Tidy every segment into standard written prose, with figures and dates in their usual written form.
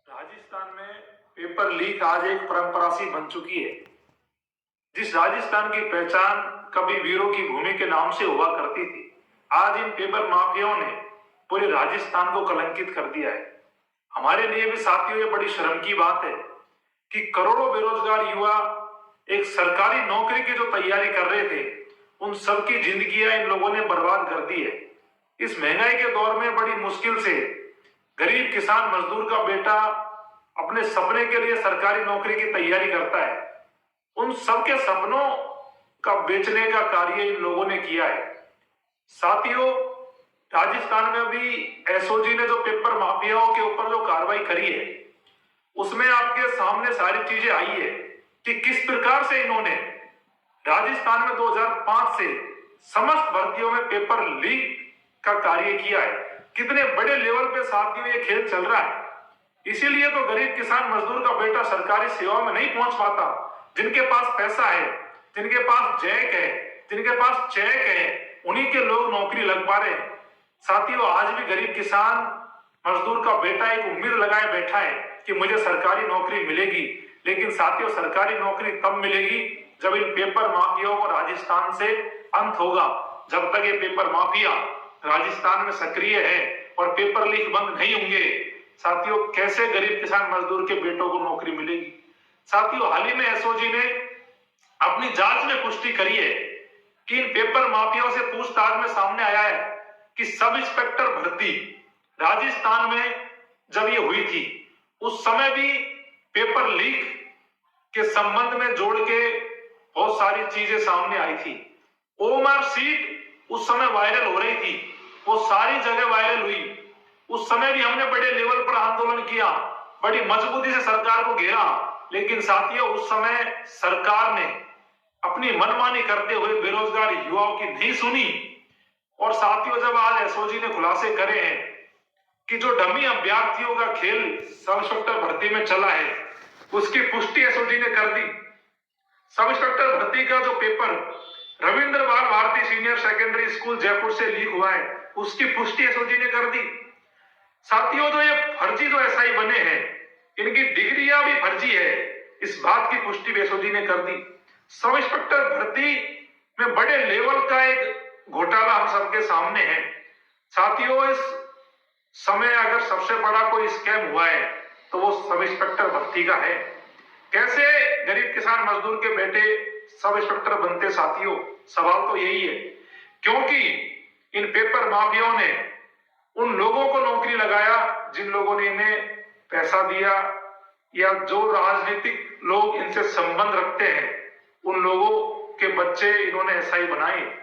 राजस्थान में paper leak आज एक परंपरा सी बन चुकी है। जिस राजस्थान की पहचान कभी वीरों की भूमि के नाम से हुआ करती थी, आज इन पेपर माफियाओं ने पूरे राजस्थान को कलंकित कर दिया है। हमारे लिए भी साथियों ये बड़ी शर्म की बात है कि करोड़ों बेरोजगार युवा एक सरकारी नौकरी की जो तैयारी कर रहे थे, उन सबकी जिंदगियां इन लोगों ने बर्बाद कर दी है। इस महंगाई के दौर में बड़ी मुश्किल से गरीब किसान मजदूर का बेटा अपने सपने के लिए सरकारी नौकरी की तैयारी करता है। उन सबके सपनों का बेचने का कार्य इन लोगों ने किया है। साथियों, राजस्थान में भी एसओजी ने जो पेपर माफियाओं के ऊपर जो कार्रवाई करी है, उसमें आपके सामने सारी चीजें आई है कि किस प्रकार से इन्होंने राजस्थान में 2005 से समस्त भर्तियों में पेपर लीक का कार्य किया है। कितने बड़े लेवल पे साथियों ये खेल चल रहा है। इसीलिए तो गरीब किसान मजदूर का बेटा सरकारी सेवा में नहीं पहुंच पाता। जिनके पास पैसा है, जिनके पास जैक है, जिनके पास चेक है, उन्हीं के लोग नौकरी लग पा रहे हैं। साथियों, आज भी गरीब किसान मजदूर का बेटा एक उम्मीद लगाए बैठा है कि मुझे सरकारी नौकरी मिलेगी। लेकिन साथियों, सरकारी नौकरी तब मिलेगी जब इन पेपर माफियाओं को राजस्थान से अंत होगा। जब तक ये पेपर माफिया राजस्थान में सक्रिय है और पेपर लीक बंद नहीं होंगे, साथियों, कैसे गरीब किसान मजदूर के बेटों को नौकरी मिलेगी। साथियों, हाल ही में एसओजी ने अपनी जांच में पुष्टि करी है कि इन पेपर माफियाओं से पूछताछ में सामने आया है कि सब इंस्पेक्टर भर्ती राजस्थान में जब ये हुई थी, उस समय भी पेपर लीक के संबंध में जोड़ के बहुत सारी चीजें सामने आई थी। ओएमआर सीट उस समय वायरल हो रही थी, वो सारी जगह वायरल हुई। उस समय भी हमने बड़े लेवल पर आंदोलन किया, बड़ी मजबूती से सरकार को घेरा। लेकिन साथियों, उस समय सरकार ने अपनी मनमानी करते हुए बेरोजगार युवाओं की नहीं सुनी। और साथियों, जब आज एसओजी ने खुलासे करे हैं कि जो डमी अभ्यर्थियों का खेल सब इंस्पेक्टर भर्ती में चला है, उसकी पुष्टि एसओजी ने कर दी। सब इंस्पेक्टर भर्ती का जो paper Ravindra Bal Bharti senior secondary school Jaipur से लीक हुआ है, उसकी पुष्टि एसओजी ने कर दी। साथियों, जो ये फर्जी जो एसआई बने हैं, इनकी डिग्रियां भी फर्जी है, इस बात की पुष्टि एसओजी ने कर दी। सब इंस्पेक्टर भर्ती में बड़े लेवल का एक घोटाला हम सबके सामने है। साथियों, इस समय अगर सबसे बड़ा कोई स्कैम हुआ है तो वो सब इंस्पेक्टर भर्ती का है। कैसे गरीब किसान मजदूर के बेटे सब इंस्पेक्टर बनते? साथियों, सवाल तो यही है, क्योंकि इन पेपर माफियाओं ने उन लोगों को नौकरी लगाया जिन लोगों ने इन्हें पैसा दिया, या जो राजनीतिक लोग इनसे संबंध रखते हैं, उन लोगों के बच्चे इन्होंने एसआई बनाए।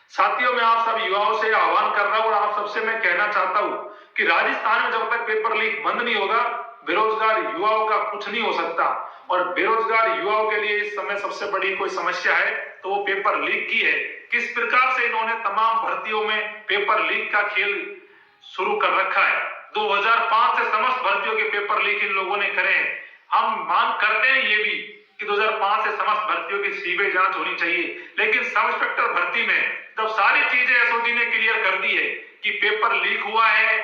साथियों, मैं आप सब युवाओं से आह्वान कर रहा हूं और आप सबसे मैं कहना चाहता हूं कि राजस्थान में जब तक पेपर लीक बंद नहीं होगा, बेरोजगार युवाओं का कुछ नहीं हो सकता। और बेरोजगार युवाओं के लिए इस समय सबसे बड़ी कोई समस्या है तो वो पेपर लीक की है। किस प्रकार से इन्होंने तमाम भर्तियों में पेपर लीक का खेल शुरू कर रखा है। 2005 से समस्त भर्तियों के पेपर लीक इन लोगों ने करे हैं। हम मांग करते हैं ये भी कि 2005 से समस्त भर्तियों की सीबीआई जांच होनी चाहिए। लेकिन सब इंस्पेक्टर भर्ती में जब सारी चीजें एसओजी ने क्लियर कर दी है कि पेपर लीक हुआ है,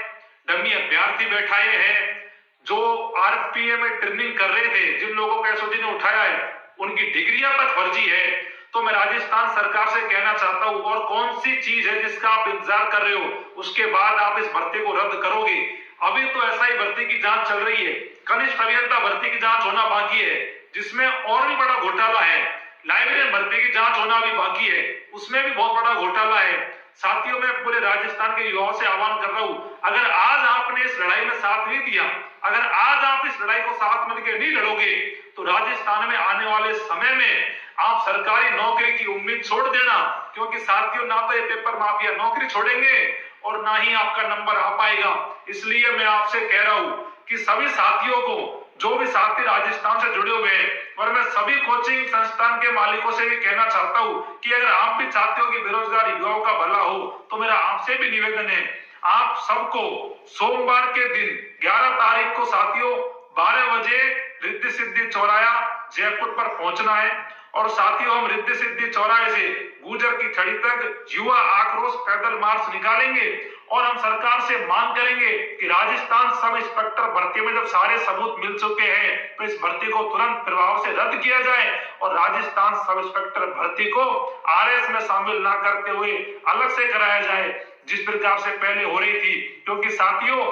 डमी अभ्यर्थी बैठाए हैं, जो आरपीए में ट्रेनिंग कर रहे थे, जिन लोगों को एसओजी ने उठाया है, उनकी डिग्रियां तक फर्जी है, तो मैं राजस्थान सरकार से कहना चाहता हूं, और कौन सी चीज है जिसका आप इंतजार कर रहे हो, उसके बाद आप इस भर्ती को रद्द करोगे? अभी तो एसआई भर्ती की जांच चल रही है, कनिष्ठ अभियंता भर्ती की जांच होना बाकी है, जिसमें और भी बड़ा घोटाला है। लाइब्रेरियन भर्ती की जांच होना भी बाकी है, उसमें भी बहुत बड़ा घोटाला है। साथियों, मैं पूरे राजस्थान के युवाओं से आह्वान कर रहा हूं, अगर आज आपने इस लड़ाई में साथ नहीं दिया, अगर आज आप इस लड़ाई को साथ मिलकर नहीं लड़ोगे, तो राजस्थान में आने वाले समय में आप सरकारी नौकरी की उम्मीद छोड़ देना। क्योंकि साथियों, ना तो ये पेपर माफिया नौकरी छोड़ेंगे और ना ही आपका नंबर आ पाएगा। इसलिए मैं आपसे कह रहा हूं कि सभी साथियों को, जो भी साथी राजस्थान से जुड़े हुए हैं, और मैं सभी कोचिंग संस्थान के मालिकों से भी कहना चाहता हूं कि अगर आप भी चाहते हो कि बेरोजगार युवाओं का भला हो, तो मेरा आपसे भी निवेदन है, आप सबको सोमवार के दिन 11 तारीख को साथियों 12 बजे रिद्धि सिद्धि चौराया जयपुर पर पहुंचना है। और साथियों, हम रिद्धि सिद्धि चौराहे से गुजर की छड़ी तक युवा आक्रोश पैदल मार्च निकालेंगे और हम सरकार से मांग करेंगे कि राजस्थान सब इंस्पेक्टर भर्ती में जब सारे सबूत मिल चुके हैं तो इस भर्ती को तुरंत प्रभाव से रद्द किया जाए और राजस्थान सब इंस्पेक्टर भर्ती को आरएस में शामिल ना करते हुए अलग से कराया जाए जिस प्रकार से पहले हो रही थी। क्योंकि साथियों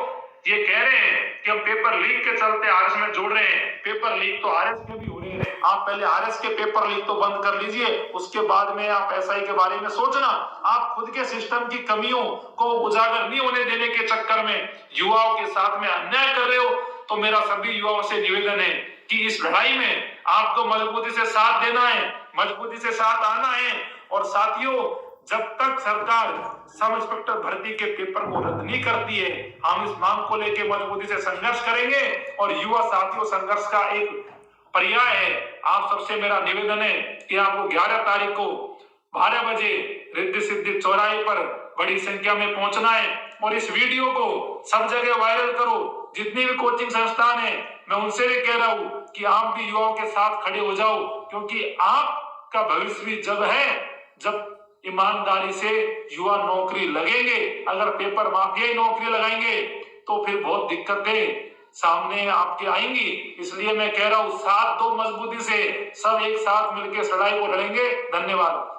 ये कह रहे हैं कि हम पेपर लीक के चलते आरएस में जोड़ रहे हैं, पेपर लीक तो आरएस में भी हो रहे हैं। आप पहले आरएस के पेपर लीक तो बंद कर लीजिए, उसके बाद में आप एसआई के बारे में सोचना। आप खुद के सिस्टम की कमियों को उजागर नहीं होने देने के चक्कर में युवाओं के साथ में अन्याय कर रहे हो। तो मेरा सभी युवाओं से निवेदन है कि इस लड़ाई में आपको मजबूती से साथ देना है, मजबूती से साथ आना है। और साथियों जब तक सरकार सब इंस्पेक्टर भर्ती के पेपर को रद्द नहीं करती है हम इस मांग को लेकर मजबूती से संघर्ष करेंगे। और युवा साथियों संघर्ष का एक पर्याय है, आप सबसे मेरा निवेदन है कि आपको 11 तारीख को 12 बजे रिद्धि सिद्धि चौराहे पर बड़ी संख्या में पहुंचना है और इस वीडियो को सब जगह वायरल करो। जितनी भी कोचिंग संस्थान है मैं उनसे भी कह रहा हूं कि आप भी युवाओं के साथ खड़े हो जाओ, क्योंकि आपका भविष्य भी जब है जब ईमानदारी से युवा नौकरी लगेंगे। अगर पेपर माफिया ही नौकरी लगाएंगे तो फिर बहुत दिक्कतें सामने आपके आएंगी। इसलिए मैं कह रहा हूं साथ दो मजबूती से, सब एक साथ मिलकर लड़ाई को लड़ेंगे। धन्यवाद।